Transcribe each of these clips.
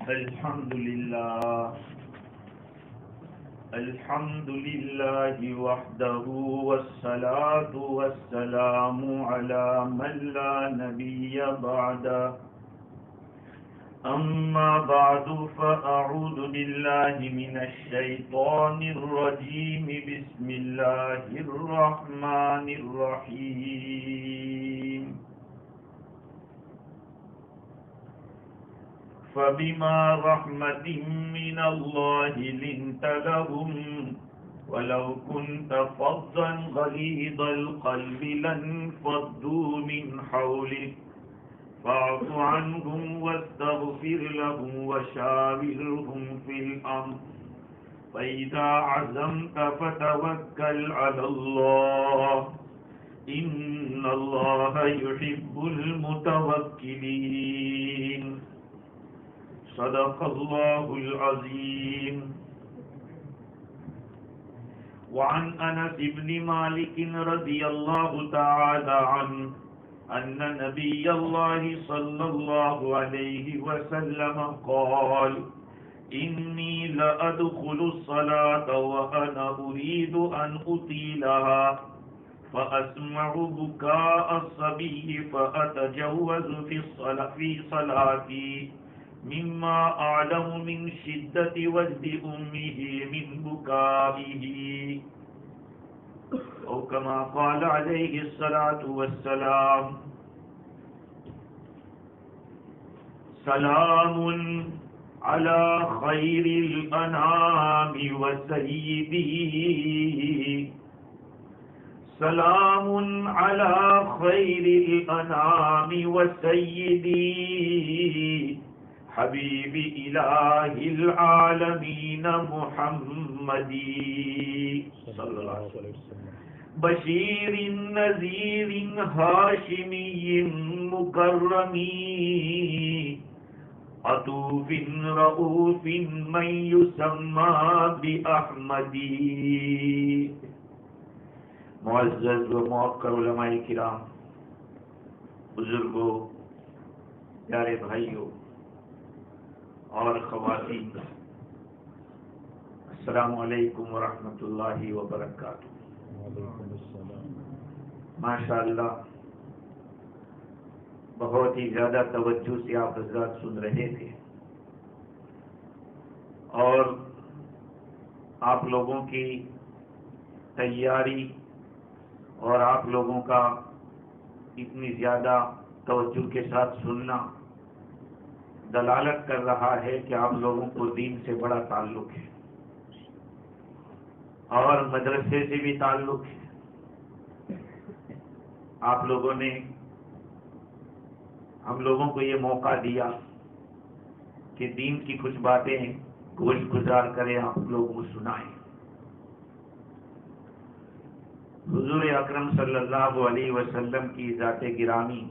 الحمد لله وحده والصلاة والسلام على من لا نبي بعده أما بعد فأعوذ بالله من الشيطان الرجيم بسم الله الرحمن الرحيم فبما رحمة من الله لنت لهم ولو كنت فظا غليظ القلب لانفضوا من حولك فاعف عنهم واستغفر لهم وشاورهم في الأمر فإذا عزمت فتوكل على الله إن الله يحب المتوكلين صدق الله العظيم. وعن أنس بن مالك رضي الله تعالى عنه أن نبي الله صلى الله عليه وسلم قال إني لأدخل الصلاة وأنا أريد أن أطيلها فأسمع بكاء الصبي فأتجوز في صلاتي مما أعلم من شدة وجد أمه من بكائه أو كما قال عليه الصلاة والسلام. سلام على خير الأنعام وسيدي سلام على خير الأنعام وسيدي حبيب إله العالمين محمد صلى الله عليه وسلم بشير نذير هاشمي مكرم عطوف رؤوف من يسمى بأحمد. معزز و موقر علماء کرام، بزرگوں، پیارے بھائیوں اور خواتین، السلام علیکم ورحمۃ اللہ وبرکاتہ. ماشاء اللہ بہت ہی زیادہ توجہ سے آپ حضرات سن رہے تھے اور آپ لوگوں کی تیاری اور آپ لوگوں کا اتنی زیادہ توجہ کے ساتھ سننا دلالت کر رہا ہے کہ آپ لوگوں کو دین سے بڑا تعلق ہے اور مدرسے سے بھی تعلق ہے. آپ لوگوں نے ہم لوگوں کو یہ موقع دیا کہ دین کی کچھ باتیں گوش گزار کریں، آپ لوگوں کو سنائیں. حضور اکرم صلی اللہ علیہ وسلم کی ذات گرامی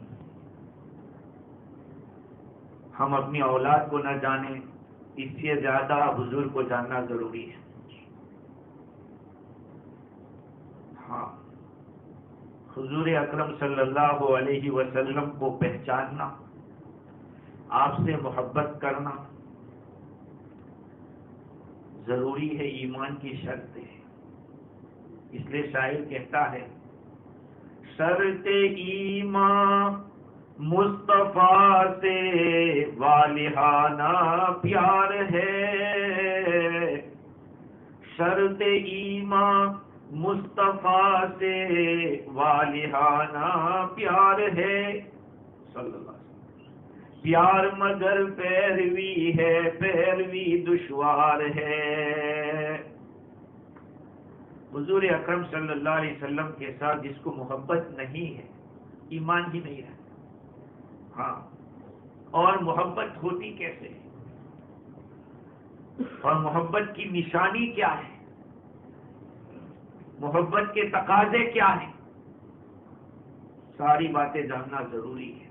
ہم اپنی اولاد کو نہ جانیں، اس سے زیادہ حضور کو جاننا ضروری ہے. ہاں، حضور اکرم صلی اللہ علیہ وسلم کو پہچاننا، آپ سے محبت کرنا ضروری ہے، ایمان کی شرط ہے. اس لیے شاعر کہتا ہے شرط ایمان مصطفیٰ سے والہانہ پیار ہے. شرط ایمان مصطفیٰ سے والہانہ پیار ہے صلی اللہ علیہ وسلم. پیار مگر پیروی ہے، پیروی دشوار ہے. حضور اکرم صلی اللہ علیہ وسلم کے ساتھ جس کو محبت نہیں ہے، ایمان ہی نہیں ہے. ہاں، اور محبت ہوتی کیسے ہے اور محبت کی نشانی کیا ہے، محبت کے تقاضے کیا ہیں، ساری باتیں جاننا ضروری ہے.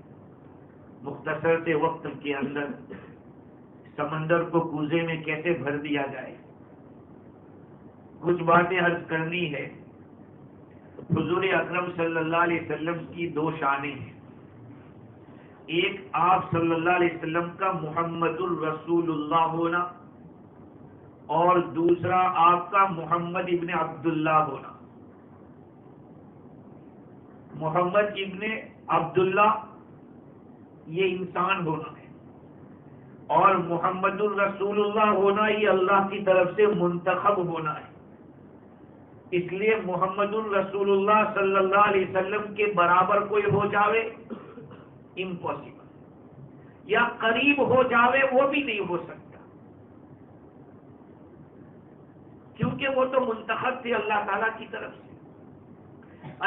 مختصر سے وقت کے اندر سمندر کو کوزے میں کیسے بھر دیا جائے، کچھ باتیں عرض کرنی ہے. حضور اکرم صلی اللہ علیہ وسلم کی دو شانیں ہیں. ایک آپ صلی اللہ علیہ وسلم کا محمد الرسول اللہ ہونا اور دوسرا آپ کا محمد ابن عبداللہ ہونا. محمد ابن عبداللہ یہ انسان ہونا ہے اور محمد الرسول اللہ ہونا یہ اللہ کی طرف سے منتخب ہونا ہے. اس لیے محمد الرسول اللہ صلی اللہ علیہ وسلم کے برابر کوئی ہو جاوے امپاسبل, یا قریب ہو جاوے وہ بھی نہیں ہو سکتا, کیونکہ وہ تو منتخب تھے اللہ تعالیٰ کی طرف سے.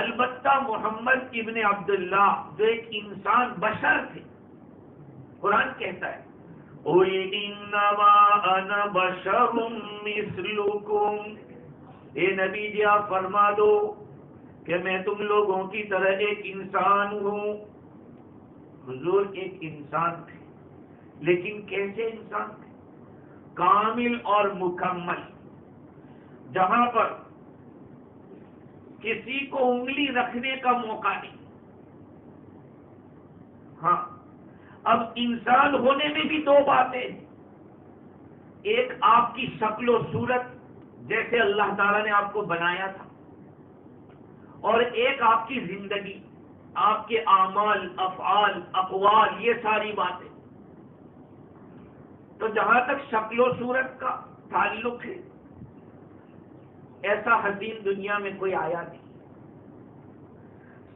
البتہ محمد ابن عبداللہ جو ایک انسان بشر تھے, قرآن کہتا ہے قُلْ إِنَّمَا أَنَا بَشَرٌ مِثْلُكُمْ, اے نبی جی آپ فرما دو کہ میں تم لوگوں کی طرح ایک انسان ہوں. حضور ایک انسان تھے, لیکن کیسے انسان تھے؟ کامل اور مکمل, جہاں پر کسی کو انگلی رکھنے کا موقع نہیں. ہاں, اب انسان ہونے میں بھی دو باتیں, ایک آپ کی شکل و صورت جیسے اللہ تعالیٰ نے آپ کو بنایا تھا, اور ایک آپ کی زندگی, آپ کے اعمال, افعال, اقوال, یہ ساری باتیں. تو جہاں تک شکل و صورت کا تعلق ہے, ایسا حسین دنیا میں کوئی آیا نہیں.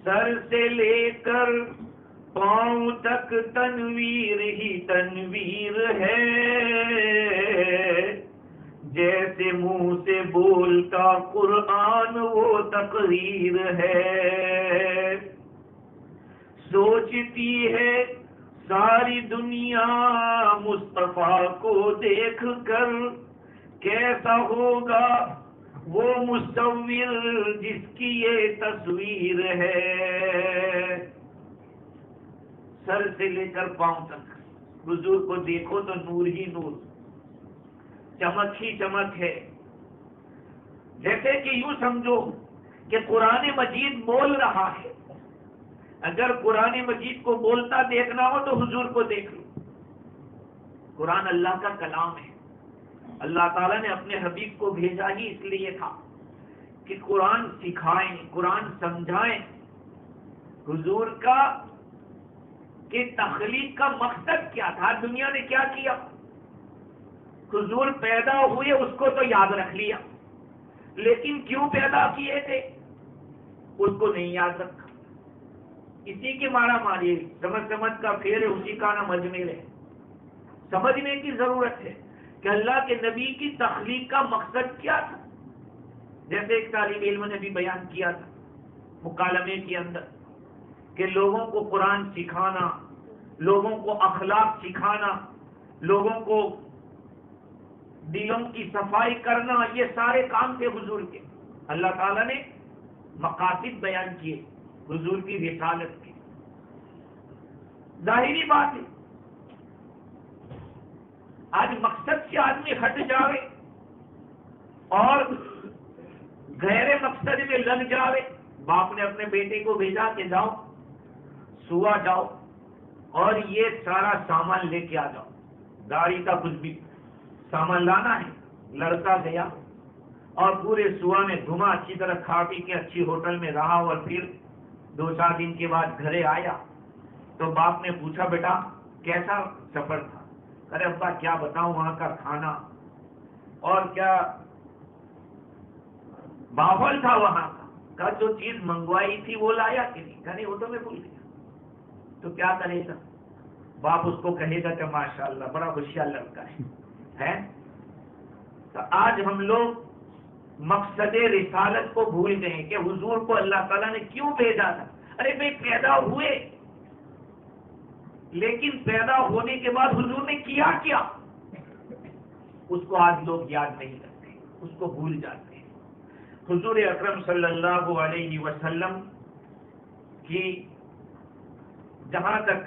سر سے لے کر پاؤں تک تنویر ہی تنویر ہے, جیسے منہ سے بولتا قرآن وہ تقریر ہے. سوچتی ہے ساری دنیا مصطفیٰ کو دیکھ کر, کیسا ہوگا وہ مصور جس کی یہ تصویر ہے. سر سے لے کر پاؤں تک حضور کو دیکھو تو نور ہی نور, چمک ہی چمک ہے. جیسے کہ یوں سمجھو کہ قرآن مجید بول رہا ہے. اگر قرآن مجید کو بولتا دیکھنا ہو تو حضور کو دیکھ لو. قرآن اللہ کا کلام ہے. اللہ تعالیٰ نے اپنے حبیب کو بھیجا ہی اس لیے تھا کہ قرآن سکھائیں, قرآن سمجھائیں. حضور کا کہ تخلیق کا مقصد کیا تھا, دنیا نے کیا کیا؟ حضور پیدا ہوئے اس کو تو یاد رکھ لیا, لیکن کیوں پیدا کیے تھے اس کو نہیں یاد رکھا. اسی کی مارا ماری, سمجھ کا پھیر ہے, اسی کا نام اجمیر ہے. سمجھنے کی ضرورت ہے کہ اللہ کے نبی کی تخلیق کا مقصد کیا تھا. جیسے ایک طالب علم نے بھی بیان کیا تھا مکالمے کے اندر کہ لوگوں کو قرآن سکھانا, لوگوں کو اخلاق سکھانا, لوگوں کو دلوں کی صفائی کرنا, یہ سارے کام تھے حضور کے. اللہ تعالیٰ نے مقاصد بیان کیے حضور کی رسالت کے. ظاہری بات ہے آج مقصد سے آدمی ہٹ جاوے اور غیر مقصد میں لگ جاوے. باپ نے اپنے بیٹے کو بھیجا کہ جاؤ سوا جاؤ اور یہ سارا سامان لے کے آ جاؤ, گاڑی کا کچھ بھی سامان لانا ہے. لڑکا گیا اور پورے سوا میں گھما, اچھی طرح کھا پی کے اچھی ہوٹل میں رہا, اور پھر 2-4 دن کے بعد گھرے آیا تو باپ نے پوچھا بیٹا کیسا سفر تھا؟ ارے ابا کیا بتاؤں, وہاں کا کھانا اور کیا ماحول تھا وہاں کا, جو چیز منگوائی تھی وہ لایا کہ نہیں؟ کہ نہیں, وہ تو میں بھول گیا. تو کیا کرے گا باپ؟ اس کو کہے گا کہ ماشاءاللہ بڑا ہوشیار لڑکا ہے. تو آج ہم لوگ مقصد رسالت کو بھول گئے کہ حضور کو اللہ تعالیٰ نے کیوں بھیجا تھا. ارے بھائی پیدا ہوئے, لیکن پیدا ہونے کے بعد حضور نے کیا کیا اس کو آج لوگ یاد نہیں کرتے, اس کو بھول جاتے ہیں. حضور اکرم صلی اللہ علیہ وسلم کی جہاں تک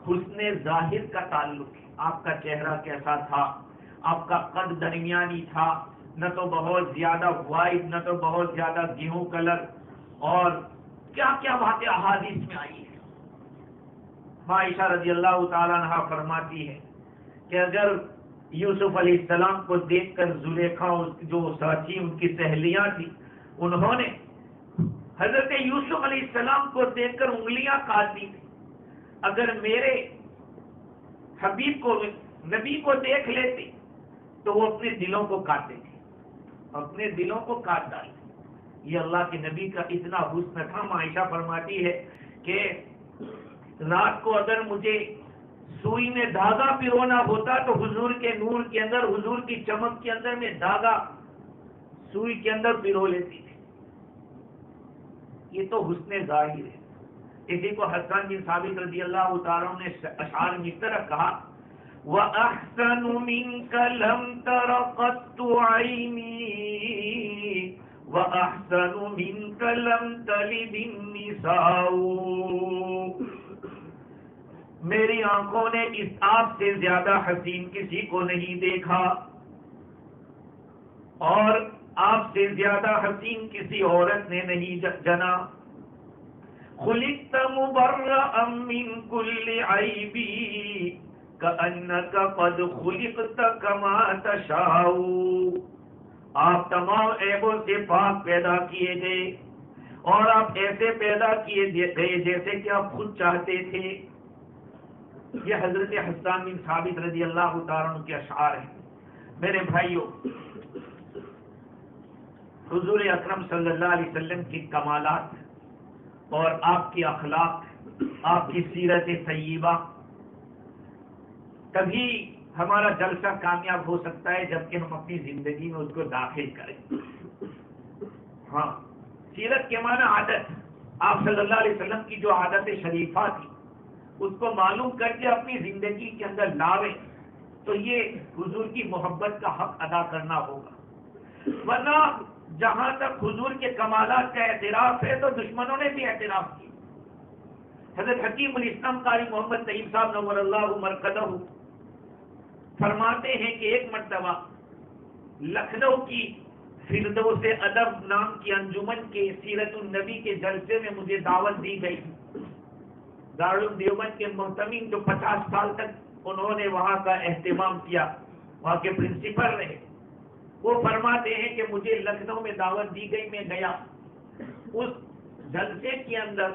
حسن ظاہر کا تعلق ہے, آپ کا چہرہ کیسا تھا؟ آپ کا قد درمیانی تھا, نہ تو بہت زیادہ وائٹ نہ تو بہت زیادہ گیہوں کلر, اور کیا کیا باتیں احادیث میں آئی ہے. عائشہ رضی اللہ تعالیٰ عنہ فرماتی ہے کہ اگر یوسف علیہ السلام کو دیکھ کر زلیخا جو ساتھی ان کی سہیلیاں تھی انہوں نے حضرت یوسف علیہ السلام کو دیکھ کر انگلیاں کاٹی تھی، اگر میرے حبیب کو نبی کو دیکھ لیتے تو وہ اپنے دلوں کو کاٹتے تھے، اپنے دلوں کو کاٹ ڈالتے۔ یہ اللہ کے نبی کا اتنا حسن تھا۔ عائشہ فرماتی ہے کہ رات کو اگر مجھے سوئی میں دھاگا پیرونا ہوتا تو حضور کے نور کے اندر، حضور کی چمک کے اندر میں دھاگا سوئی کے اندر پیرو لیتی تھی۔ یہ تو حسن ظاہر ہے۔ اسی کو حسن بن ثابت رضی اللہ تعالیٰ نے اشعار میں اس طرح کہا وَأَحْسَنُ مِنْكَ لَمْ تَرَ قَطُّ عَيْنِي وَأَحْسَنُ مِنْكَ لَمْ تَلِدِ النِّسَاءُ۔ میری آنکھوں نے اس آپ سے زیادہ حسین کسی کو نہیں دیکھا اور آپ سے زیادہ حسین کسی عورت نے نہیں جنا۔ خلقت مبرأ من كل عیب كأنك قد خلقت كما تشاء۔ آپ تمام عیبوں سے پاک پیدا کیے گئے اور آپ ایسے پیدا کیے گئے جیسے کہ آپ خود چاہتے تھے۔ یہ حضرت حسان بن ثابت رضی اللہ تعالیٰ عنہ کے اشعار ہیں۔ میرے بھائیوں، حضور اکرم صلی اللہ علیہ وسلم کی کمالات اور آپ کی اخلاق، آپ کی سیرت طیبہ، تبھی ہمارا جلسہ کامیاب ہو سکتا ہے جبکہ ہم اپنی زندگی میں اس کو داخل کریں۔ ہاں، سیرت کے معنی عادت، آپ صلی اللہ علیہ وسلم کی جو عادت شریفہ تھی اس کو معلوم کر کے اپنی زندگی کے اندر لاویں تو یہ حضور کی محبت کا حق ادا کرنا ہوگا۔ ورنہ جہاں تک حضور کے کمالات کا اعتراف ہے تو دشمنوں نے بھی اعتراف کیا۔ حضرت حکیم الاسلام قاری محمد طیب صاحب نور اللہ مرقدہ فرماتے ہیں کہ ایک مرتبہ لکھنؤ کی فردوس ادب نام کی انجمن کے سیرت النبی کے جلسے میں مجھے دعوت دی گئی۔ دارالعلوم دیوبند کے محتمین جو 50 سال تک انہوں نے وہاں کا اہتمام کیا، وہاں کے پرنسپل رہے، وہ فرماتے ہیں کہ مجھے لکھنؤ میں دعوت دی گئی، میں گیا۔ اس جلسے کے اندر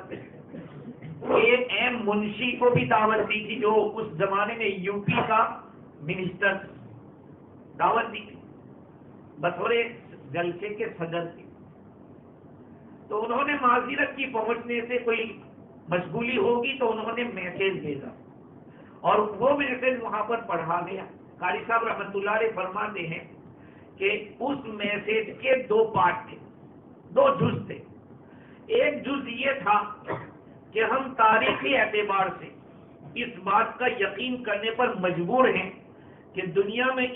ایک اہم منشی کو بھی دعوت دی تھی جو اس زمانے میں یو پی کا منسٹر، دعوت دی تھی بطور جلسے کے صدر تھی۔ تو انہوں نے معذرت کی پہنچنے سے کوئی مشغولی ہوگی تو انہوں نے میسج بھیجا اور وہ میسج وہاں پر پڑھا گیا۔ قاری صاحب رحمۃ اللہ علیہ فرماتے ہیں کہ اس میسج کے 2 پارٹ تھے، 2 جز تھے۔ ایک جز یہ تھا کہ ہم تاریخی اعتبار سے اس بات کا یقین کرنے پر مجبور ہیں کہ دنیا میں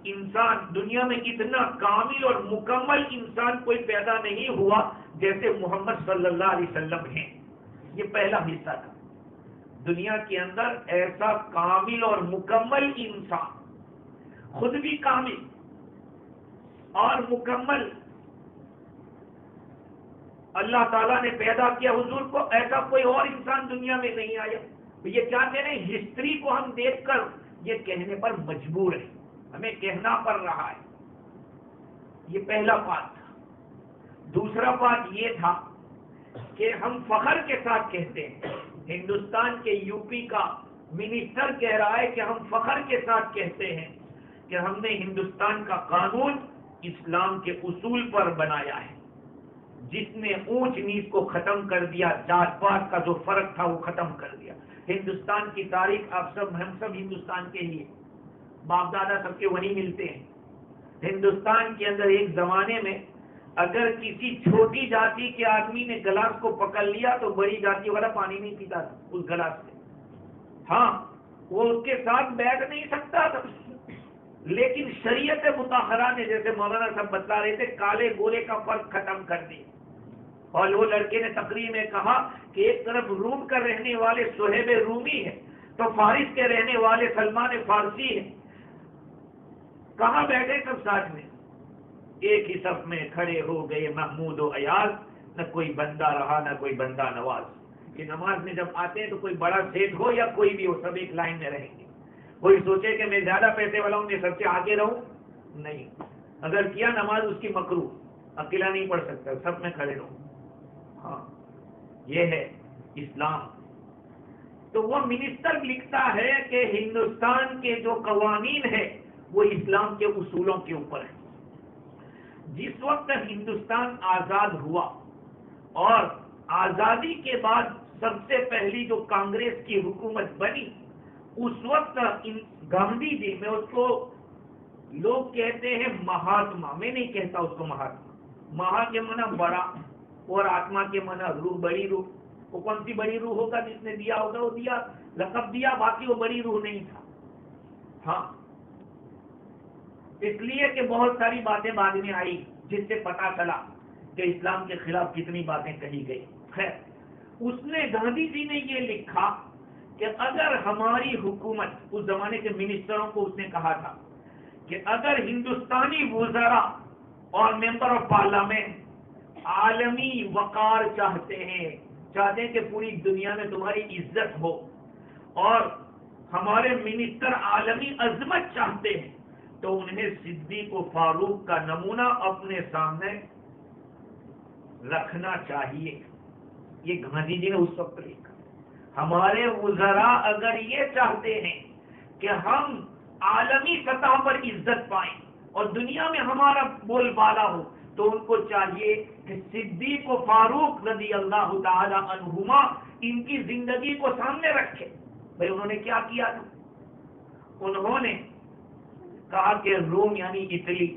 انسان دنیا میں اتنا کامل اور مکمل انسان کوئی پیدا نہیں ہوا جیسے محمد صلی اللہ علیہ وسلم ہیں۔ یہ پہلا حصہ تھا۔ دنیا کے اندر ایسا کامل اور مکمل انسان، خود بھی کامل اور مکمل اللہ تعالیٰ نے پیدا کیا حضور کو، ایسا کوئی اور انسان دنیا میں نہیں آیا۔ یہ کیا کہہ رہے ہیں؟ ہسٹری کو ہم دیکھ کر یہ کہنے پر مجبور ہیں، ہمیں کہنا پڑ رہا ہے۔ یہ پہلا بات تھا۔ دوسرا بات یہ تھا کہ ہم فخر کے ساتھ کہتے ہیں، ہندوستان کے یو پی کا منسٹر کہہ رہا ہے کہ ہم فخر کے ساتھ کہتے ہیں کہ ہم نے ہندوستان کا قانون اسلام کے اصول پر بنایا ہے، جس نے اونچ نیچ کو ختم کر دیا، جات پات کا جو فرق تھا وہ ختم کر دیا۔ ہندوستان کی تاریخ ہم سب ہندوستان کے لیے باپ دادا سب کے وہیں ملتے ہیں۔ ہندوستان کے اندر ایک زمانے میں اگر کسی چھوٹی جاتی کے آدمی نے گلاس کو پکڑ لیا تو بڑی جاتی والا پانی نہیں پیتا تھا اس گلاس سے، ہاں وہ اس کے ساتھ بیٹھ نہیں سکتا تھا، لیکن شریعت مطہرہ نے، جیسے مولانا صاحب بتا رہے تھے، کالے گورے کا فرق ختم کر دیا۔ اور وہ لڑکے نے تقریر میں کہا کہ ایک طرف روم کا رہنے والے صہیب رومی ہے تو فارس کے رہنے والے سلمان فارسی ہے، کہاں بیٹھے سب ساتھ میں؟ ایک ہی صف میں کھڑے ہو گئے محمود و ایاز، نہ کوئی بندہ رہا نہ کوئی بندہ نواز۔ کہ نماز میں جب آتے ہیں تو کوئی بڑا سیٹ ہو یا کوئی بھی ہو، سب ایک لائن میں رہیں گے. کوئی سوچے کہ میں زیادہ پیسے والا ہوں، میں سب سے آگے رہوں، نہیں. اگر کیا نماز اس کی مکروہ، اکیلا نہیں پڑھ سکتا، سب میں کھڑے رہوں. ہاں، یہ ہے اسلام. تو وہ منسٹر لکھتا ہے کہ ہندوستان کے جو قوانین ہیں وہ اسلام کے اصولوں کے اوپر ہے. جس وقت ہندوستان آزاد ہوا اور آزادی کے بعد سب سے پہلی جو کانگریس کی حکومت بنی، اس وقت گاندھی جی، میں اس کو لوگ کہتے ہیں مہاتما، میں نہیں کہتا اس کو مہاتما. مہا کے معنی بڑا اور آتما کے معنی روح، بڑی روح. وہ کون سی بڑی روح ہوگا جس نے دیا ہوگا، وہ دیا لقب دیا، باقی وہ بڑی روح نہیں تھا. ہاں، اس لیے کہ بہت ساری باتیں بعد میں آئی جس سے پتا چلا کہ اسلام کے خلاف کتنی باتیں کہی گئی. خیر، اس نے گاندھی جی نے یہ لکھا کہ اگر ہماری حکومت، اس زمانے کے منسٹروں کو اس نے کہا تھا کہ اگر ہندوستانی وزراء اور ممبر آف پارلیمنٹ عالمی وقار چاہتے ہیں کہ پوری دنیا میں تمہاری عزت ہو، اور ہمارے منسٹر عالمی عظمت چاہتے ہیں، تو انہیں صدیق و فاروق کا نمونہ اپنے سامنے رکھنا چاہیے. یہ گاندھی جی نے اس وقت لکھا. ہمارے وزراء اگر یہ چاہتے ہیں کہ ہم عالمی سطح پر عزت پائیں اور دنیا میں ہمارا بول بالا ہو، تو ان کو چاہیے کہ صدیق و فاروق رضی اللہ تعالی عنہما ان کی زندگی کو سامنے رکھے. بھائی انہوں نے کیا کیا تھا؟ انہوں نے کہا کہ روم یعنی اٹلی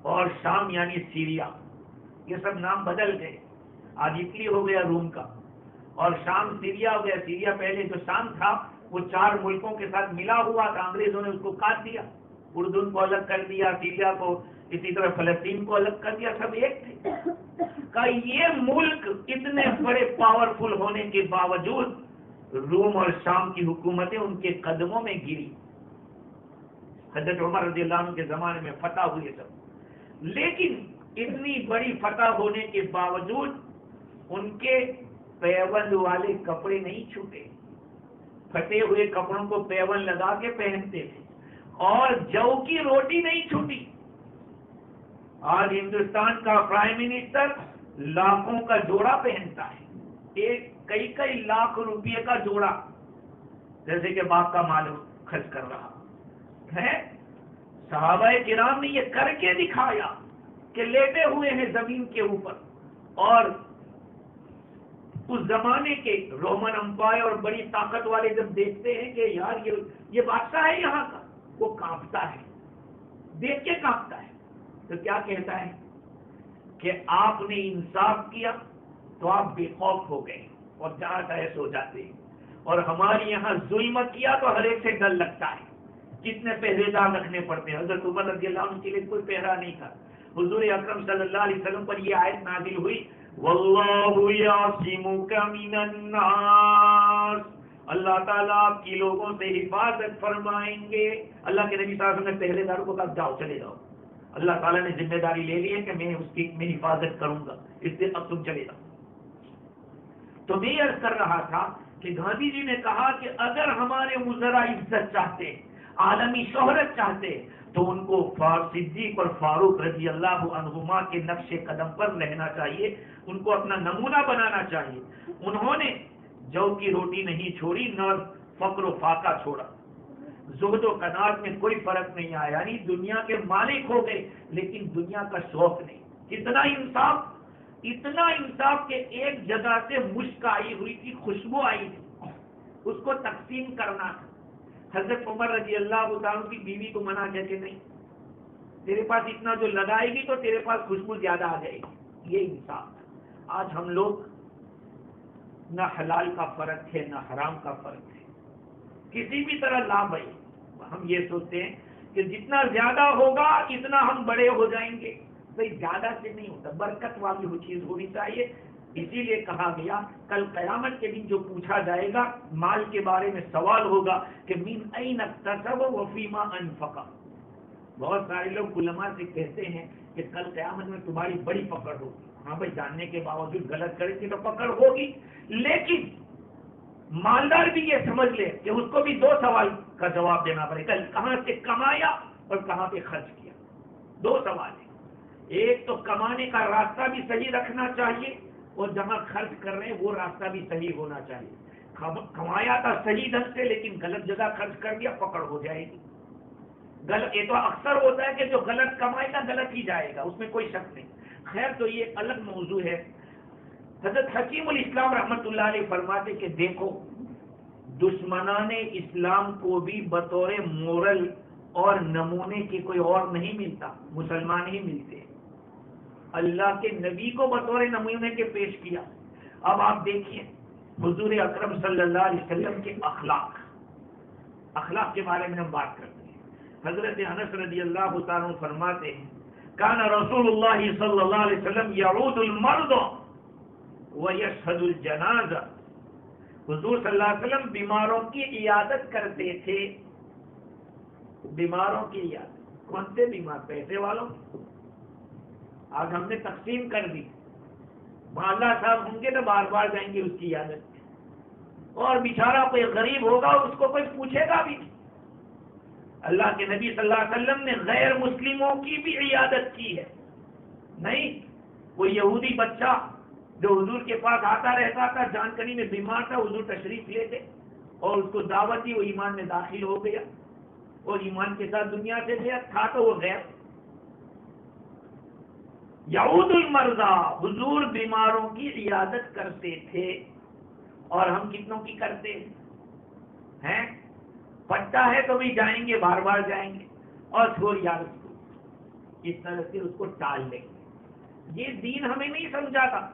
اور شام یعنی سیریا، یہ سب نام بدل گئے. آج اٹلی ہو گیا روم کا، اور شام سیریا ہو گیا. سیریا پہلے جو شام تھا وہ 4 ملکوں کے ساتھ ملا ہوا تھا، انگریزوں نے اس کو کاٹ دیا، اردن کو الگ کر دیا، سیریا کو، اسی طرح فلسطین کو الگ کر دیا، سب ایک تھے. کہ یہ ملک اتنے بڑے پاورفل ہونے کے باوجود روم اور شام کی حکومتیں ان کے قدموں میں گری. حضرت عمر رضی اللہ عنہ کے زمانے میں فتح ہوئے سب، لیکن اتنی بڑی فتح ہونے کے باوجود ان کے پیون والے کپڑے نہیں چھوٹے. پھٹے ہوئے کپڑوں کو پیون لگا کے پہنتے تھے، اور جو کی روٹی نہیں چھوٹی. آج ہندوستان کا پرائم منسٹر لاکھوں کا جوڑا پہنتا ہے، کئی لاکھ روپے کا جوڑا، جیسے کہ باپ کا مال خرچ کر رہا ہے. صحابہ کرام نے یہ کر کے دکھایا کہ لیٹے ہوئے ہیں زمین کے اوپر، اور اس زمانے کے رومن امپائر اور بڑی طاقت والے جب دیکھتے ہیں کہ یار یہ بادشاہ ہے یہاں کا، وہ کانپتا ہے، دیکھ کے کانپتا ہے. تو کیا کہتا ہے کہ آپ نے انصاف کیا تو آپ بے خوف ہو گئے اور جہاں چاہے سو جاتے ہیں، اور ہمارے یہاں ظلم کیا تو ہر ایک سے ڈر لگتا ہے. کتنے پہرے دار رکھنے پڑتے ہیں. حضرت عمر رضی اللہ عنہ کے لیے کوئی پہرا نہیں تھا. حضور اکرم صلی اللہ علیہ وسلم پر یہ آیت نازل ہوئی، واللہ یعصمک من الناس، اللہ تعالیٰ آپ کی لوگوں سے حفاظت فرمائیں گے. اللہ کے نبی صلی اللہ علیہ وسلم نے پہرے داروں کو کہا جاؤ چلے جاؤ، اللہ تعالیٰ نے ذمہ داری لے لی ہے کہ میں اس کی میں حفاظت کروں گا، اس لیے اب تم چلے جاؤ. تو میں عرض کر رہا تھا کہ گاندھی جی نے کہا کہ اگر ہمارے وزراء عزت چاہتے، عالمی شہرت چاہتے، تو ان کو صدیق اور فاروق رضی اللہ عنہما کے نقش قدم پر رہنا چاہیے، ان کو اپنا نمونہ بنانا چاہیے. انہوں نے جو کی روٹی نہیں چھوڑی، نہ فقر و فاقہ چھوڑا، زہد و قناعت میں کوئی فرق نہیں آیا. یعنی دنیا کے مالک ہو گئے لیکن دنیا کا شوق نہیں. کتنا انصاف، اتنا انصاف کہ ایک جگہ سے مشک آئی ہوئی تھی، خوشبو آئی تھی، اس کو تقسیم کرنا تھا. حضرت عمر رضی اللہ عنہ کی بیوی کو منع کیا کہ نہیں، تیرے پاس اتنا جو لگائے گی تو تیرے پاس خوشبو زیادہ آ جائے گی. یہ انصاف تھا. آج ہم لوگ نہ حلال کا فرق ہے نہ حرام کا فرق ہے، کسی بھی طرح لا بھائی. ہم یہ سوچتے ہیں کہ جتنا زیادہ ہوگا اتنا ہم بڑے ہو جائیں گے. بھائی زیادہ سے نہیں ہوتا، برکت والی وہ چیز ہونی چاہیے. اسی لیے کہا گیا کل قیامت کے دن جو پوچھا جائے گا مال کے بارے میں سوال ہوگا کہ من این اکتسب وفیما انفق. بہت سارے لوگ علماء سے کہتے ہیں کہ کل قیامت میں تمہاری بڑی پکڑ ہوگی. ہاں بھائی جاننے کے باوجود غلط کرے گی تو پکڑ ہوگی، لیکن مالدار بھی یہ سمجھ لے کہ اس کو بھی 2 سوال کا جواب دینا پڑے گا، کہاں سے کمایا اور کہاں پہ خرچ کیا، 2 سوال ہیں۔ ایک تو کمانے کا راستہ بھی صحیح رکھنا چاہیے اور جہاں خرچ کر رہے ہیں وہ راستہ بھی صحیح ہونا چاہیے۔ کمایا تھا صحیح ڈھنگ سے لیکن غلط جگہ خرچ کر دیا، پکڑ ہو جائے گی۔ غلط، یہ تو اکثر ہوتا ہے کہ جو غلط کمائے گا غلط ہی جائے گا، اس میں کوئی شک نہیں۔ خیر تو یہ ایک الگ موضوع ہے۔ حضرت حکیم الاسلام رحمۃ اللہ علیہ فرماتے کہ دیکھو دشمنان اسلام کو بھی بطور مورل اور نمونے کی کوئی اور نہیں ملتا، مسلمان ہی ملتے ہیں۔ اللہ کے نبی کو بطور نمونے کے پیش کیا۔ اب آپ دیکھیے حضور اکرم صلی اللہ علیہ وسلم کے اخلاق کے بارے میں ہم بات کرتے ہیں۔ حضرت انس رضی اللہ تعالیٰ عنہ فرماتے ہیں کان رسول اللہ صلی اللہ علیہ وسلم یعود المرض ویشهد الجنازہ، حضور صلی اللہ علیہ وسلم بیماروں کی عیادت کرتے تھے۔ بیماروں کی عیادت، کون سے بیمار؟ پیسے والوں کی۔ آج ہم نے تقسیم کر دی، محلہ صاحب ہوں گے تو بار بار جائیں گے اس کی عیادت میں، اور بیچارہ کوئی غریب ہوگا اس کو کوئی پوچھے گا بھی نہیں۔ اللہ کے نبی صلی اللہ علیہ وسلم نے غیر مسلموں کی بھی عیادت کی ہے۔ نہیں، وہ یہودی بچہ جو حضور کے پاس آتا رہتا تھا، جانکری میں بیمار تھا، حضور تشریف لیتے اور اس کو دعوت دی، وہ ایمان میں داخل ہو گیا اور ایمان کے ساتھ دنیا سے گیا، تھا تو وہ غیر۔ یعود المرضى، حضور بیماروں کی عیادت کرتے تھے، اور ہم کتنوں کی کرتے ہیں؟ پٹا ہے تو بھی جائیں گے، بار بار جائیں گے، اور چھوڑ یار اس کو، اس طرح سے اس کو ٹال لیں گے۔ یہ دین ہمیں نہیں سمجھا تھا۔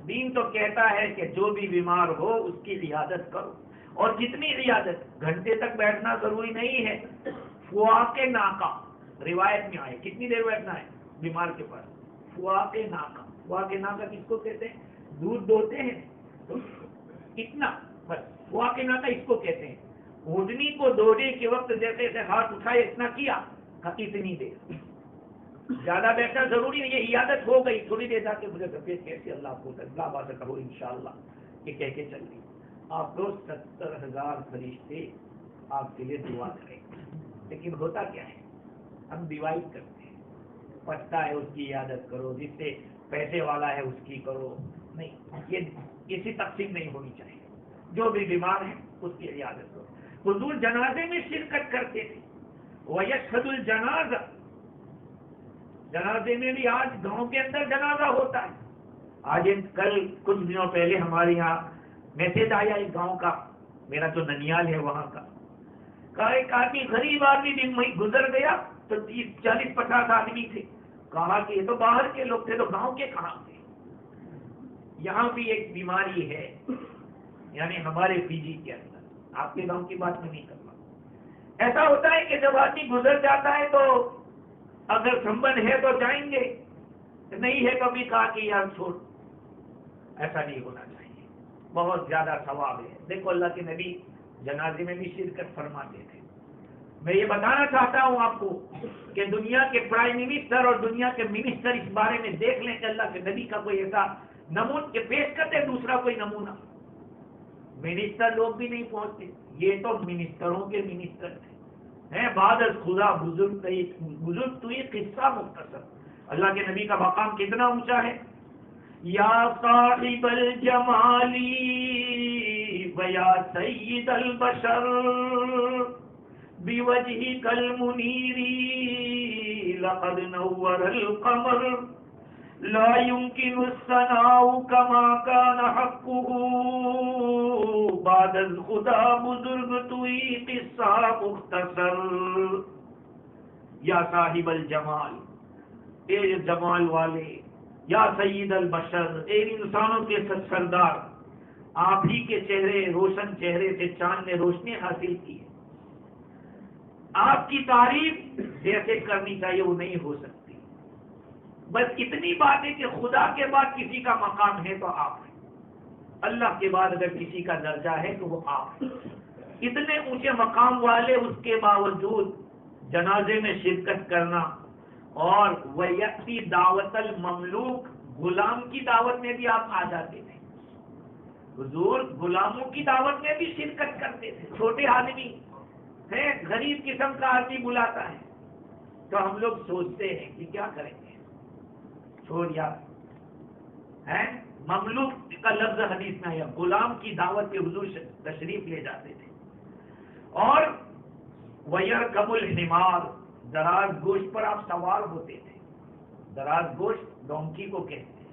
دین تو کہتا ہے کہ جو بھی بیمار ہو اس کی عیادت کرو، اور کتنی عیادت؟ گھنٹے تک بیٹھنا ضروری نہیں ہے۔ فواق ناقہ روایت میں آئے، کتنی دیر بیٹھنا ہے بیمار کے پاس؟ فواق ناقہ، فواق ناقہ کس کو کہتے ہیں؟ دودھ دوتے ہیں تو اتنا بس، فواق ناقہ اس کو کہتے ہیں۔ اونٹنی کو دوڑنے کے وقت جیسے ایسے ہاتھ اٹھائے اتنا کیا، اتنی دیر، زیادہ بیٹھنا ضروری نہیں۔ یہ عیادت ہو گئی، تھوڑی دیر جا کے مجھے سفید کیسے اللہ کو اللہ بات کرو انشاءاللہ، یہ کہہ کے چل گئی۔ آپ کو 70,000 فرشتے آپ کے لیے دعا کریں گے، لیکن ہوتا کیا ہے؟ ہم ڈیوائڈ کرتے ہیں، پٹا ہے اس کی عیادت کرو، جس سے پیسے والا ہے اس کی کرو۔ نہیں، یہ اسی تقسیم نہیں ہونی چاہیے۔ جو بھی بیمار ہے اس کی عیادت کرو۔ حضور جنازے میں شرکت کرتے تھے، ویشهد الجنازہ، جنازے میں بھی آج گاؤں کے اندر جنازہ ہوتا ہے۔ آج کل کچھ دنوں پہلے ہمارے یہاں میسج آیا ایک گاؤں کا، میرا جو ننیال ہے وہاں کا، کہا ایک آدمی غریب آدمی دن میں گزر گیا تو 30-40-50 آدمی تھے۔ کہا کہ یہ تو باہر کے لوگ تھے، تو گاؤں کے کہاں تھے؟ یہاں بھی ایک بیماری ہے، یعنی ہمارے فی جی کے اندر، آپ کے گاؤں کی بات میں نہیں کر رہا۔ ایسا ہوتا ہے کہ جب آدمی گزر جاتا ہے تو اگر سنبند ہے تو جائیں گے، نہیں ہے تو بھی کہا کہ یار چھوڑ، ایسا نہیں ہونا چاہیے، بہت زیادہ ثواب ہے۔ دیکھو اللہ کے نبی جنازے میں بھی شرکت فرماتے تھے۔ میں یہ بتانا چاہتا ہوں آپ کو کہ دنیا کے پرائم منسٹر اور دنیا کے منسٹر اس بارے میں دیکھ لیں کہ اللہ کے نبی کا کوئی ایسا نمون کے پیش کرتے دوسرا کوئی نمونہ۔ منسٹر لوگ بھی نہیں پہنچتے، یہ تو منسٹروں کے منسٹر تھے، بعد از خدا بزرگ تو یہ قصہ مختصر۔ اللہ کے نبی کا مقام کتنا اونچا ہے۔ یا صاحب الجمالی ویا سید البشر بوجهك المنیر لقد نور القمر لا يمكن الثناء كما كان حقه بعد الخدا بزرگ توئی قصہ مختصر۔ یا صاحب الجمال، اے جمال والے، یا سید البشر، اے انسانوں کے سردار، آپ ہی کے چہرے، روشن چہرے سے چاند نے روشنی حاصل کی ہے۔ آپ کی تعریف جیسے کرنی چاہیے وہ نہیں ہو سکتی۔ بس اتنی بات ہے کہ خدا کے بعد کسی کا مقام ہے تو آپ ہیں، اللہ کے بعد اگر کسی کا درجہ ہے تو وہ آپ ہیں۔ اتنے اونچے مقام والے، اس کے باوجود جنازے میں شرکت کرنا، اور وَيَأْتِي دعوت المملوک غلام کی دعوت میں بھی آپ آ جاتے تھے، حضور غلاموں کی دعوت میں بھی شرکت کرتے تھے. چھوٹے آدمی ہیں، غریب قسم کا آدمی بلاتا ہے تو ہم لوگ سوچتے ہیں کہ کیا کریں گے، چھوڑ یار ہے. مملوک کا لفظ حدیث میں آیا، غلام کی دعوت پہ حضور تشریف لے جاتے تھے. اور وَيَرْكَبُ الْحِمَارُ، دراز گوشت پر آپ سوار ہوتے تھے. دراز گوشت ڈونکی کو کہتے ہیں.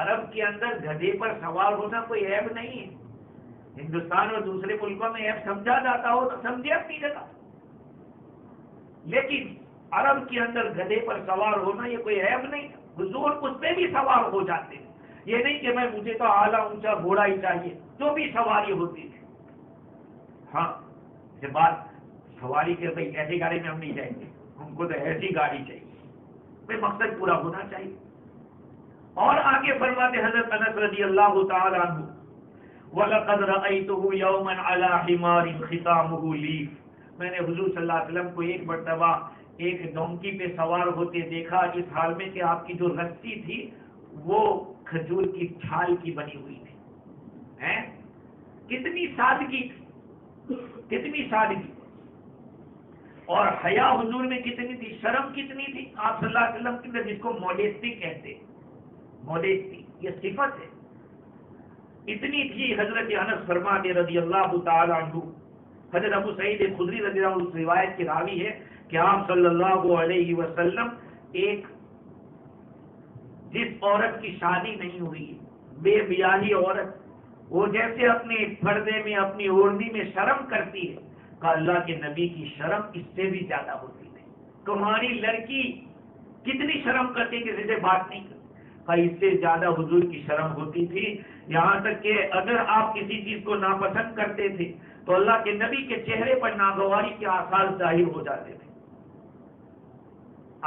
عرب کے اندر گدھے پر سوار ہونا کوئی عیب نہیں ہے. ہندوستان اور دوسرے ملکوں میں عیب سمجھا جاتا ہو تو سمجھے اپنی جگہ، لیکن عرب کے اندر گدھے پر سوار ہونا یہ کوئی عیب نہیں. حضور اس پہ بھی سوار ہو جاتے ہیں. یہ نہیں کہ مجھے تو اعلیٰ اونچا گھوڑا ہی چاہیے، جو بھی سواری ہوتی تھی. ہاں یہ بات سواری کے بھائی ایسی گاڑی میں ہم نہیں جائیں گے، ہم کو تو ایسی گاڑی چاہیے، بھائی مقصد پورا ہونا چاہیے. اور آگے فرماتے حضرت انس رضی اللہ تعالی عنہ، وَلَقَدْ رَأَيْتُهُ يَوْمًا عَلَى حِمَارٍ خِطَامُهُ لِيفٌ، میں نے حضور صلی اللہ علیہ وسلم کو ایک مرتبہ ایک ڈونکی پہ سوار ہوتے دیکھا، اس حال میں کہ آپ کی جو رسی تھی وہ کھجور کی چھال کی بنی ہوئی تھی. کتنی سادگی تھی، کتنی سادگی. اور حیا حضور میں کتنی تھی، شرم کتنی تھی آپ صلی اللہ علیہ وسلم کے اندر، جس کو موڈیسٹی کہتے ہیں. موڈیسٹی یہ صفت ہے، اتنی تھی. حضرت انس فرماتے رضی اللہ تعالی عنہ، حضرت ابو سعید خدری رضی اللہ عنہ اس روایت کی راوی ہے کہ آپ صلی اللہ علیہ وسلم ایک جس عورت کی شادی نہیں ہوئی، بے بیاہی عورت، وہ جیسے اپنے پردے میں اپنی اوڑھنی میں شرم کرتی ہے، کہ اللہ کے نبی کی شرم اس سے بھی زیادہ ہوتی تھی. تمہاری لڑکی کتنی شرم کرتی، کسی سے بات نہیں کرتی، کہ اس سے زیادہ حضور کی شرم ہوتی تھی. یہاں تک کہ اگر آپ کسی چیز کو ناپسند کرتے تھے تو اللہ کے نبی کے چہرے پر ناگواری کے آثار ظاہر ہو جاتے تھے.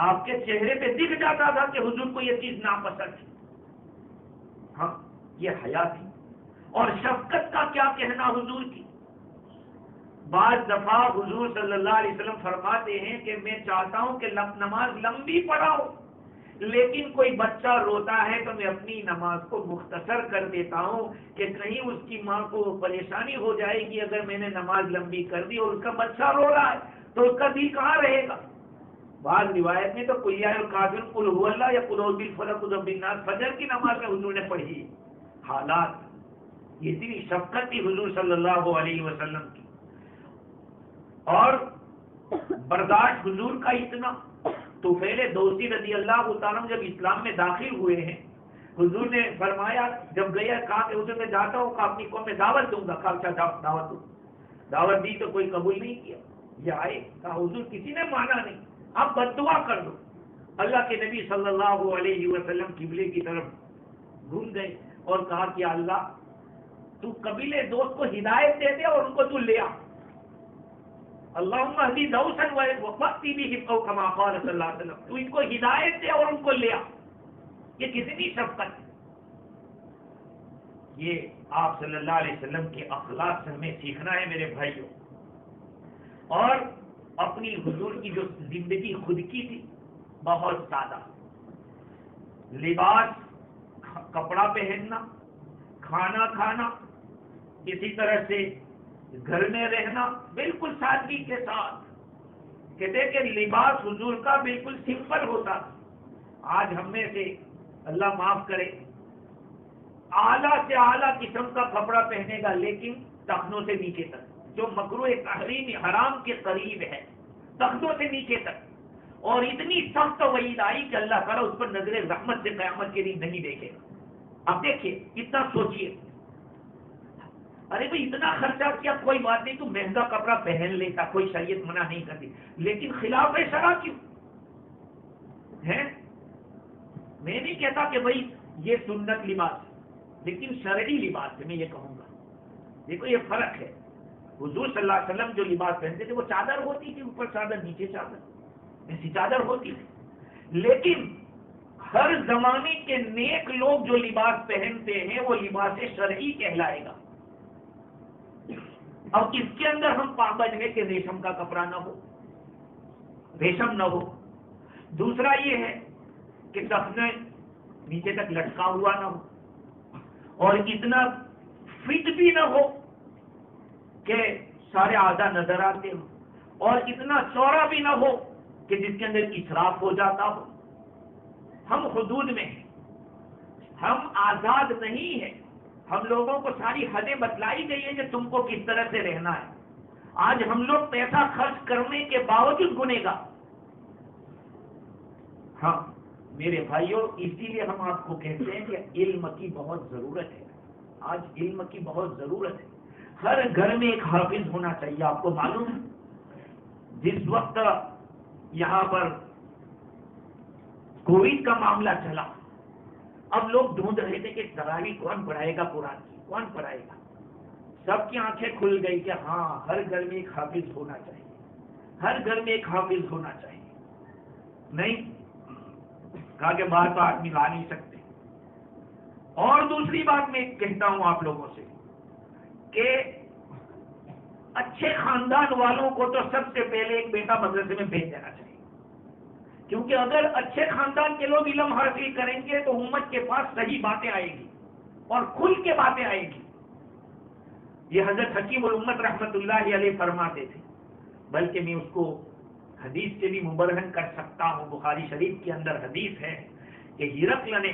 آپ کے چہرے پہ دکھ جاتا تھا کہ حضور کو یہ چیز ناپسند ہے. ہاں یہ حیا تھی. اور شفقت کا کیا کہنا حضور کی. بعض دفعہ حضور صلی اللہ علیہ وسلم فرماتے ہیں کہ میں چاہتا ہوں کہ نماز لمبی پڑھاؤ، لیکن کوئی بچہ روتا ہے تو میں اپنی نماز کو مختصر کر دیتا ہوں کہ کہیں اس کی ماں کو پریشانی ہو جائے گی اگر میں نے نماز لمبی کر دی اور اس کا بچہ رو رہا ہے تو اس کا دل کہاں رہے گا. بعض روایت میں تو قل یا الکافر قل هو اللہ یا قل اعوذ بالفلق قل اعوذ بالناس فجر کی نماز میں حضور نے پڑھی. حالات یہ اتنی شفقت تھی حضور صلی اللہ علیہ وسلم کی، اور برداشت حضور کا اتنا. طفیل دوسی رضی اللہ تعالیٰ جب اسلام میں داخل ہوئے ہیں، حضور نے فرمایا جب گیا کہا کہ حضور میں جاتا ہوں کہ اپنی قوم میں دعوت دوں گا. کہا اچھا دعوت دوں. دعوت دی تو کوئی قبول نہیں کیا. یہ آئے کہا حضور کسی نے مانا نہیں، آپ بد دعا کر دو. اللہ کے نبی صلی اللہ علیہ وسلم قبلے کی طرف گھوم گئے اور کہا کہ اللہ تو قبیلے دوست کو ہدایت دے دے اور ان کو تو لے آ. اللہم اہدی دوسا وقتی بہم او کما قال صلی اللہ علیہ وسلم، تو ان کو ہدایت دے اور ان کو لے آ. یہ کتنی شفقت ہے. یہ آپ صلی اللہ علیہ وسلم کے اخلاق سے ہمیں سیکھنا ہے میرے بھائیوں. اور اپنی حضور کی جو زندگی خود کی تھی بہت سادہ، لباس کپڑا پہننا، کھانا کھانا، اسی طرح سے گھر میں رہنا بالکل سادگی کے ساتھ. کہتے کہ لباس حضور کا بالکل سمپل ہوتا. آج ہم میں سے اللہ معاف کرے اعلیٰ سے اعلیٰ قسم کا کپڑا پہنے گا لیکن ٹخنوں سے نیچے تک، جو مکروہ تحریم حرام کے قریب ہے، ٹخنوں سے نیچے تک. اور اتنی سخت وعید آئی کہ اللہ تعالیٰ اس پر نظر رحمت سے قیامت کے دن نہیں دیکھے گا. اب دیکھیے اتنا سوچیے، ارے بھائی اتنا خرچہ کیا، کوئی بات نہیں تو مہنگا کپڑا پہن لیتا، کوئی شریعت منع نہیں کرتی، لیکن خلاف شرع کیوں ہے؟ میں نہیں کہتا کہ بھائی یہ سنت لباس لیکن شرعی لباس ہے، میں یہ کہوں گا. دیکھو یہ فرق ہے. حضور صلی اللہ علیہ وسلم جو لباس پہنتے تھے وہ چادر ہوتی تھی، اوپر چادر نیچے چادر، ایسی چادر ہوتی تھی. لیکن ہر زمانے کے نیک لوگ جو لباس پہنتے ہیں وہ لباس شرعی کہلائے گا. اب اس کے اندر ہم پابند ہیں کہ ریشم کا کپڑا نہ ہو، ریشم نہ ہو. دوسرا یہ ہے کہ ٹخنے نیچے تک لٹکا ہوا نہ ہو، اور اتنا فٹ بھی نہ ہو کہ سارے اعضاء نظر آتے ہو، اور اتنا چوڑا بھی نہ ہو کہ جس کے اندر اسراف ہو جاتا ہو۔ ہم حدود میں ہیں، ہم آزاد نہیں ہیں۔ ہم لوگوں کو ساری حدیں بتلائی گئی ہیں کہ تم کو کس طرح سے رہنا ہے۔ آج ہم لوگ پیسہ خرچ کرنے کے باوجود گنہگار۔ ہاں میرے بھائیوں، اسی لیے ہم آپ کو کہتے ہیں کہ علم کی بہت ضرورت ہے۔ آج علم کی بہت ضرورت ہے۔ ہر گھر میں ایک حافظ ہونا چاہیے۔ آپ کو معلوم ہے جس وقت یہاں پر کووڈ کا معاملہ چلا، اب لوگ ڈھونڈ رہے تھے کہ تراویح کون پڑھائے گا، قرآن کی کون پڑھائے گا۔ سب کی آنکھیں کھل گئی کہ ہاں ہر گھر میں ایک حافظ ہونا چاہیے، ہر گھر میں ایک حافظ ہونا چاہیے۔ نہیں کہا کہ بار تو آدمی لا نہیں سکتے۔ اور دوسری بات میں کہتا ہوں آپ لوگوں سے کہ اچھے خاندان والوں کو تو سب سے پہلے ایک بیٹا مدرسے میں بھیج دینا چاہیے، کیونکہ اگر اچھے خاندان کے لوگ علم حاصل کریں گے تو امت کے پاس صحیح باتیں آئے گی اور کھل کے باتیں آئے گی۔ یہ حضرت حکیم الامت رحمت اللہ علیہ فرماتے تھے، بلکہ میں اس کو حدیث سے بھی مبرہن کر سکتا ہوں۔ بخاری شریف کے اندر حدیث ہے کہ ہرقل نے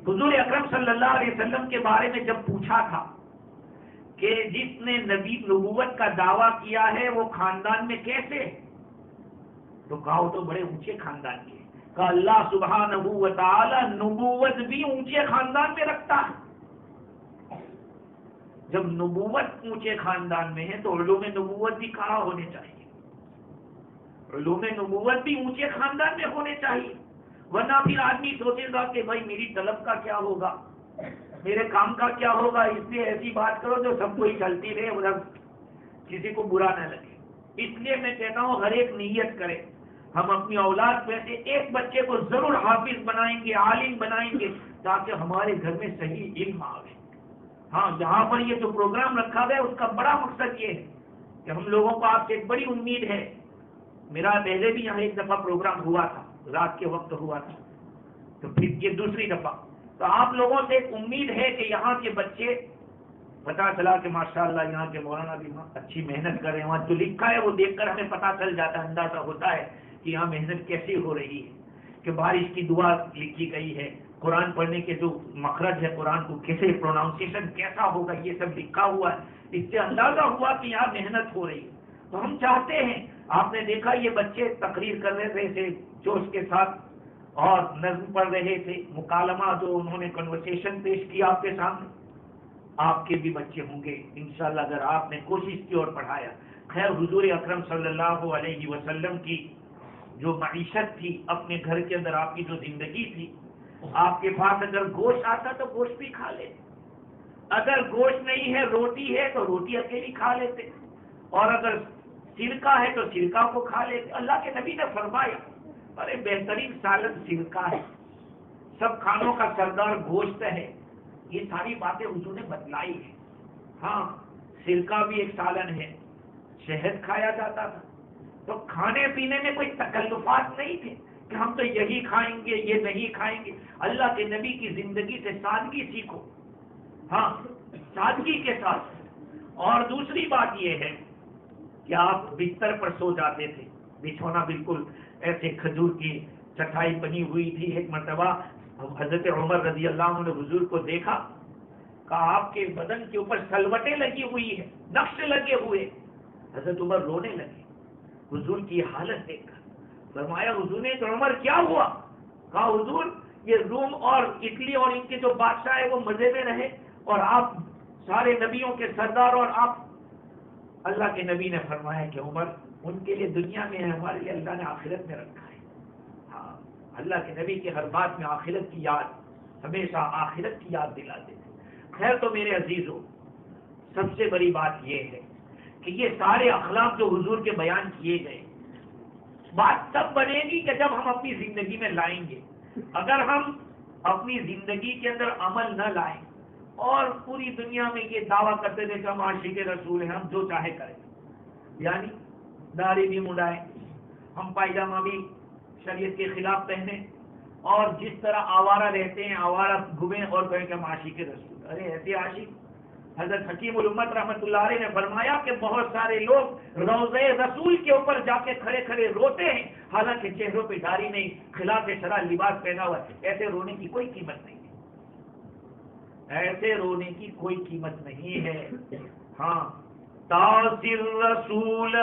حضور اکرم صلی اللہ علیہ وسلم کے بارے میں جب پوچھا تھا کہ جس نے نبوت کا دعویٰ کیا ہے وہ خاندان میں کیسے، تو کہا وہ تو بڑے اونچے خاندان کے۔ کہا اللہ سبحانہ و تعالی نبوت بھی اونچے خاندان میں رکھتا ہے۔ جب نبوت اونچے خاندان میں ہے تو علوم نبوت بھی کہاں ہونے چاہیے، علوم نبوت بھی اونچے خاندان میں ہونے چاہیے، ورنہ پھر آدمی سوچے گا کہ بھائی میری طلب کا کیا ہوگا، میرے کام کا کیا ہوگا، اس لیے ایسی بات کرو جو سب کو ہی چلتی رہے اور کسی کو برا نہ لگے۔ اس لیے میں کہتا ہوں ہر ایک نیت کرے، ہم اپنی اولاد میں سے ایک بچے کو ضرور حافظ بنائیں گے، عالم بنائیں گے، تاکہ ہمارے گھر میں صحیح علم آئے۔ ہاں یہاں پر یہ جو پروگرام رکھا گیا اس کا بڑا مقصد یہ ہے کہ ہم لوگوں کو آپ سے ایک بڑی امید ہے۔ میرا پہلے بھی یہاں ایک دفعہ پروگرام ہوا تھا، رات کے وقت ہوا تھا، تو پھر یہ دوسری دفعہ، تو آپ لوگوں سے ایک امید ہے کہ یہاں کے بچے، پتا چلا کہ ماشاءاللہ یہاں کے مولانا بھی اچھی محنت کر رہے ہیں، وہاں جو لکھا ہے وہ دیکھ کر ہمیں پتا چل جاتا ہے، اندازہ ہوتا ہے کہ یہاں محنت کیسی ہو رہی ہے، کہ بارش کی دعا لکھی گئی ہے، قرآن پڑھنے کے جو مخرج ہے، قرآن کو کیسے پروناؤنسیشن کیسا ہوگا، یہ سب لکھا ہوا ہے۔ اس سے اندازہ ہوا کہ یہاں محنت ہو رہی ہے۔ تو ہم چاہتے ہیں، آپ نے دیکھا یہ بچے تقریر کر رہے تھے جوش کے ساتھ اور نظم پڑھ رہے تھے، مکالمہ جو انہوں نے کنورسیشن پیش کیا آپ کے سامنے، آپ کے بھی بچے ہوں گے انشاءاللہ اگر آپ نے کوشش کی اور پڑھایا۔ خیر حضور اکرم صلی اللہ علیہ وسلم کی جو معیشت تھی، اپنے گھر کے اندر آپ کی جو زندگی تھی، آپ کے پاس اگر گوشت آتا تو گوشت بھی کھا لیتے، اگر گوشت نہیں ہے روٹی ہے تو روٹی اکیلی کھا لیتے، اور اگر سرکہ ہے تو سرکہ کو کھا لیتے۔ اللہ کے نبی نے فرمایا ارے بہترین سالن سرکہ ہے، سب کھانوں کا سردار گوشت ہے۔ یہ ساری باتیں حضور نے بتلائی ہے۔ ہاں سرکہ بھی ایک سالن ہے، شہد کھایا جاتا تھا، تو کھانے پینے میں کوئی تکلفات نہیں تھے کہ ہم تو یہی کھائیں گے یہ نہیں کھائیں گے۔ اللہ کے نبی کی زندگی سے سادگی سیکھو، ہاں سادگی کے ساتھ۔ اور دوسری بات یہ ہے کہ آپ بستر پر سو جاتے تھے، بچھونا بالکل ایسے کھجور کی چٹائی بنی ہوئی تھی۔ ایک مرتبہ حضرت عمر رضی اللہ عنہ نے حضور کو دیکھا، کہا آپ کے بدن کے اوپر سلوٹیں لگی ہوئی ہیں، نقش لگے ہوئے۔ حضرت عمر رونے لگے حضور کی حالت دیکھ کر۔ فرمایا حضور نے تو عمر کیا ہوا؟ کہا حضور یہ روم اور اٹلی اور ان کے جو بادشاہ ہے وہ مزے میں رہے، اور آپ سارے نبیوں کے سردار، اور آپ۔ اللہ کے نبی نے فرمایا کہ عمر ان کے لیے دنیا میں ہے، ہمارے لیے اللہ نے آخرت میں رکھا ہے۔ ہاں اللہ کے نبی کے ہر بات میں آخرت کی یاد، ہمیشہ آخرت کی یاد دلاتے تھے۔ خیر تو میرے عزیزوں، سب سے بڑی بات یہ ہے کہ یہ سارے اخلاق جو حضور کے بیان کیے گئے، بات تب بنے گی کہ جب ہم اپنی زندگی میں لائیں گے۔ اگر ہم اپنی زندگی کے اندر عمل نہ لائیں اور پوری دنیا میں یہ دعویٰ کرتے تھے کہ ہم عاشق رسول ہیں، ہم جو چاہے کریں، یعنی داڑھی بھی مڈائیں، ہم پائجامہ بھی شریعت کے خلاف پہنیں، اور جس طرح آوارہ رہتے ہیں آوارہ گھومیں اور کہیں کہ ہم عاشق رسول. ارے ایسے عاشق. حضرت حکیم الامت رحمۃ اللہ علیہ نے فرمایا کہ بہت سارے لوگ روضہ رسول کے اوپر جا کے کھڑے کھڑے روتے ہیں حالانکہ چہروں پہ داڑھی نہیں, خلاف شرع لباس پہنا ہوا ہے. ایسے رونے کی کوئی قیمت نہیں ہے, ایسے رونے کی کوئی قیمت نہیں ہے. ہاں, تاثر رسول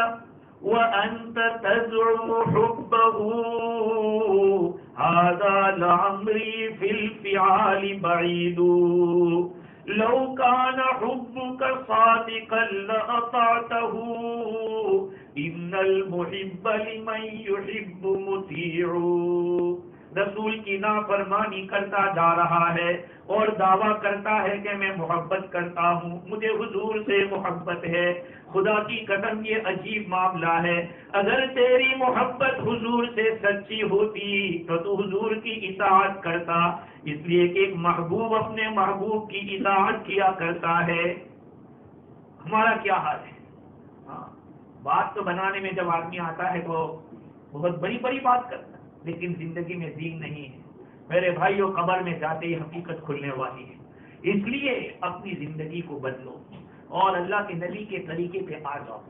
وانت تزعم حبه هذا لعمري في الفعال بعيد لو كان حبك صادقا لأطعته ان المحب لمن يحب مطيع. رسول کی نافرمانی کرتا جا رہا ہے اور دعویٰ کرتا ہے کہ میں محبت کرتا ہوں, مجھے حضور سے محبت ہے. خدا کی قسم یہ عجیب معاملہ ہے. اگر تیری محبت حضور سے سچی ہوتی تو حضور کی اطاعت کرتا, اس لیے کہ ایک محبوب اپنے محبوب کی اطاعت کیا کرتا ہے. ہمارا کیا حال ہے؟ ہاں, بات تو بنانے میں جب آدمی آتا ہے تو بہت بڑی بڑی بات کرتا ہے, لیکن زندگی میں دین نہیں ہے. میرے بھائیوں, قبر میں جاتے ہی حقیقت کھلنے والی ہے. اس لیے اپنی زندگی کو بدلو اور اللہ کے نبی کے طریقے پہ آ جاؤ.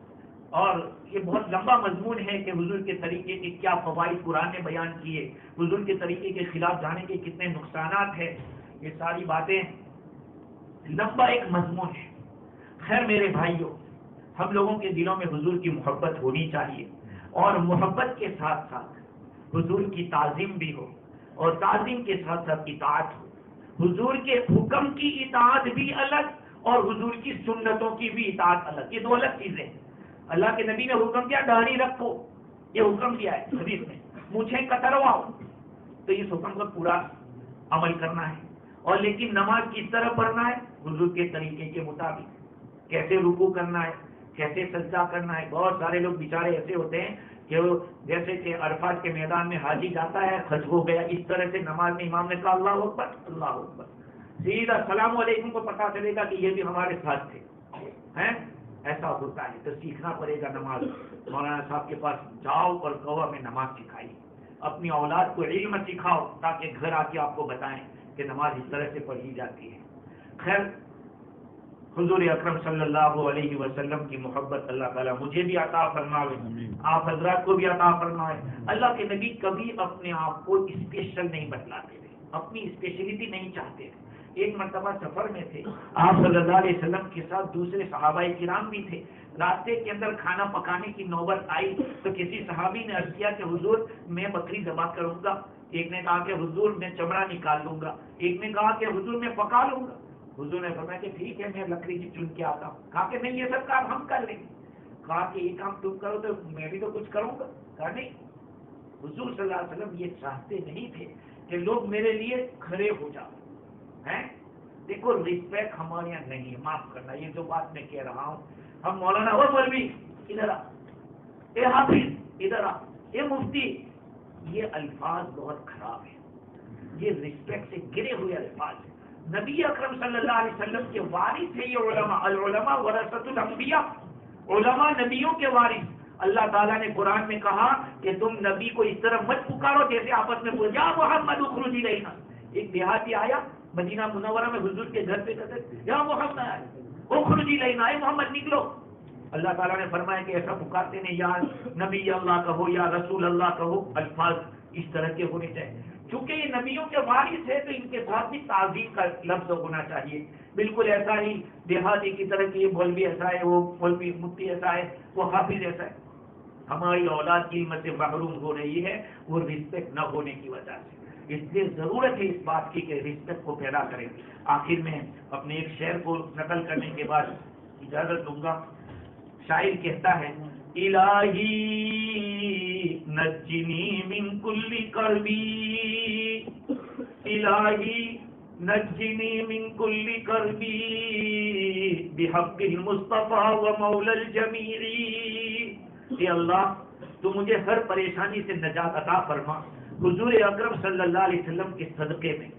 اور یہ بہت لمبا مضمون ہے کہ حضور کے طریقے کے کیا فوائد قرآن نے بیان کیے, حضور کے طریقے کے خلاف جانے کے کتنے نقصانات ہیں. یہ ساری باتیں لمبا ایک مضمون ہے. خیر میرے بھائیوں, ہم لوگوں کے دلوں میں حضور کی محبت ہونی چاہیے اور محبت کے ساتھ ساتھ حضور کی تعظیم بھی ہو اور تعظیم کے ساتھ ساتھ اطاعت ہو. حضور کے حکم کی اطاعت بھی الگ اور حضور کی سنتوں کی بھی اطاعت الگ, یہ دو الگ چیزیں. اللہ کے نبی نے حکم کیا داڑھی رکھو, یہ حکم کیا ہے حدیث میں. مونچھیں کترواؤ, تو اس حکم کا پورا عمل کرنا ہے. اور لیکن نماز کس طرح پڑھنا ہے؟ حضور کے طریقے کے مطابق. کیسے رکوع کرنا ہے, کیسے سجدہ کرنا ہے. بہت سارے لوگ بیچارے ایسے ہوتے ہیں کہ وہ جیسے کہ عرفات کے میدان میں حاجی جاتا ہے, خشک ہو گیا, اس طرح سے نماز میں امام نے کہا اللہ اکبر اللہ اکبر, سیدھا السلام علیکم کو پتا چلے گا کہ یہ بھی ہمارے ساتھ تھے. ایسا ہوتا ہے تو سیکھنا پڑے گا نماز. مولانا صاحب کے پاس جاؤ اور کہو ہمیں نماز سکھائی. اپنی اولاد کو علم سکھاؤ تاکہ گھر آ کے آپ کو بتائیں کہ نماز اس طرح سے پڑھی جاتی ہے. خیر, حضور اکرم صلی اللہ علیہ وسلم کی محبت اللہ تعالیٰ مجھے بھی عطا فرمائے, آپ حضرات کو بھی عطا فرمائے. اللہ کے نبی کبھی اپنے آپ کو اسپیشل نہیں بتلاتے تھے, اپنی اسپیشلٹی نہیں چاہتے تھے. ایک مرتبہ سفر میں تھے آپ صلی اللہ علیہ وسلم کے ساتھ دوسرے صحابہ کرام بھی تھے. راستے کے اندر کھانا پکانے کی نوبت آئی تو کسی صحابی نے عرض کیا کہ حضور میں بکری ذبح کروں گا. ایک نے کہا کہ حضور میں چمڑا نکال لوں گا. ایک نے کہا کہ حضور میں پکا لوں گا. حضور نے فرمایا کہ ٹھیک ہے میں لکڑی کی چن کے آتا ہوں. کہا کہ نہیں یہ سب کام ہم کر لیں گے. کہا کہ یہ کام تم کرو تو میں بھی تو کچھ کروں گا. کہا نہیں, حضور صلی اللہ علیہ وسلم یہ چاہتے نہیں تھے کہ لوگ میرے لیے کھڑے ہو جاؤ. دیکھو رسپیکٹ ہمارے یہاں نہیں ہے, معاف کرنا یہ جو بات میں کہہ رہا ہوں. ہم مولانا ہو مولوی ادھر آ, اے حافظ ادھر آ, اے مفتی, یہ الفاظ بہت خراب ہیں. یہ رسپیکٹ سے گرے ہوئے الفاظ ہیں. نبی اکرم صلی اللہ علیہ وسلم کے وارث ہے یہ علماء. العلماء ورثۃ الانبیاء, علماء نبیوں کے وارث. اللہ تعالیٰ نے قرآن میں کہا کہ تم نبی کو اس طرح مت پکارو جیسے آپس میں پوچھا یا محمد اخرج الینا. ایک دیہاتی آیا مدینہ منورہ میں حضور کے گھر پہ کہتے یا محمد اخرج الینا, اے محمد نکلو. اللہ تعالیٰ نے فرمایا کہ ایسا پکارتے نہیں, یا نبی اللہ کہو یا رسول اللہ کہو. الفاظ اس طرح کے ہونے چاہیے. چونکہ یہ نبیوں کے وارث ہے تو ان کے ساتھ بھی تعظیم کا لفظ ہونا چاہیے. بالکل ایسا ہی دیہاتی کی طرح کی یہ مولوی ایسا ہے, وہ مولوی مفتی ایسا ہے, وہ حافظ ایسا ہے. ہماری اولاد کی علم سے محروم ہو رہی ہے وہ رسپیکٹ نہ ہونے کی وجہ سے. اس لیے ضرورت ہے اس بات کی کہ رسپیکٹ کو پیدا کریں. آخر میں اپنے ایک شعر کو نقل کرنے کے بعد اجازت دوں گا. شاعر کہتا ہے الہی نجنی من کل کربی, الہی نجنی من کل کربی بحق المصطفیٰ و مولا الجمیع. اے اللہ تو مجھے ہر پریشانی سے نجات عطا فرما. حضور اکرم صلی اللہ علیہ وسلم کے صدقے میں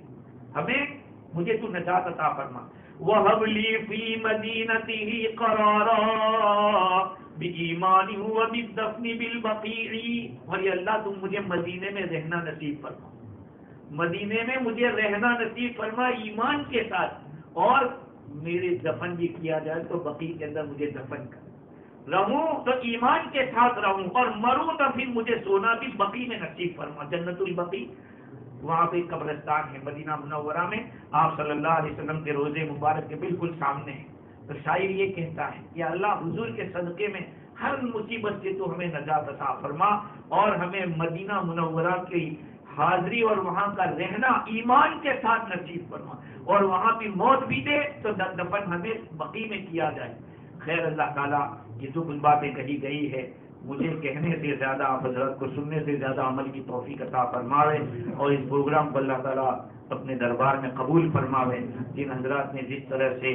مجھے تو نجات عطا فرما. وَهَبْ لِي فِي مَدِينَتِهِ قَرَارًا بِإِيمَانٍ وَبِالدَّفْنِ بِالْبَقِيعِ. اور یا اللہ تم مجھے مدینے میں رہنا نصیب فرما. مدینے میں مجھے رہنا نصیب فرما ایمان کے ساتھ، اور میرے دفن بھی کیا جائے تو بقیع کے اندر مجھے دفن کر، رہوں تو ایمان کے ساتھ رہوں، اور مروں تو پھر مجھے سونا بھی بقیع میں نصیب فرما، جنت البقیع وہاں پہ قبرستان ہے مدینہ منورہ میں، آپ صلی اللہ علیہ وسلم کے روضے مبارک کے بالکل سامنے ہے۔ تو شاعر یہ کہتا ہے کہ اللہ حضور کے صدقے میں ہر مصیبت سے تو ہمیں نجات عطا فرما، اور ہمیں مدینہ منورہ کی حاضری اور وہاں کا رہنا ایمان کے ساتھ نصیب فرما، اور وہاں بھی موت بھی دے تو دفن ہمیں بقیع میں کیا جائے۔ خیر اللہ تعالیٰ یہ جو کچھ باتیں کہی گئی ہے، مجھے کہنے سے زیادہ آپ حضرات کو سننے سے زیادہ عمل کی توفیق عطا فرماوے، اور اس پروگرام کو اللہ تعالیٰ اپنے دربار میں قبول فرماوے۔ جن حضرات نے جس طرح سے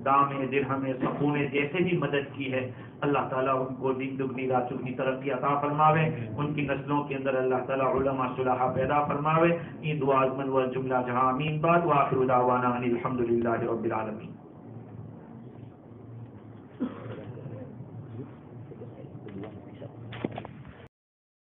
دام درہم سکون جیسے بھی مدد کی ہے، اللہ تعالیٰ ان کو دن دگنی رات چگنی ترقی عطا فرماوے، ان کی نسلوں کے اندر اللہ تعالیٰ علماء صلحاء پیدا فرماوے۔ یہ دعا من والجملہ جہاں امین بعد، وآخر دعوانا ان الحمد للہ رب العالمین۔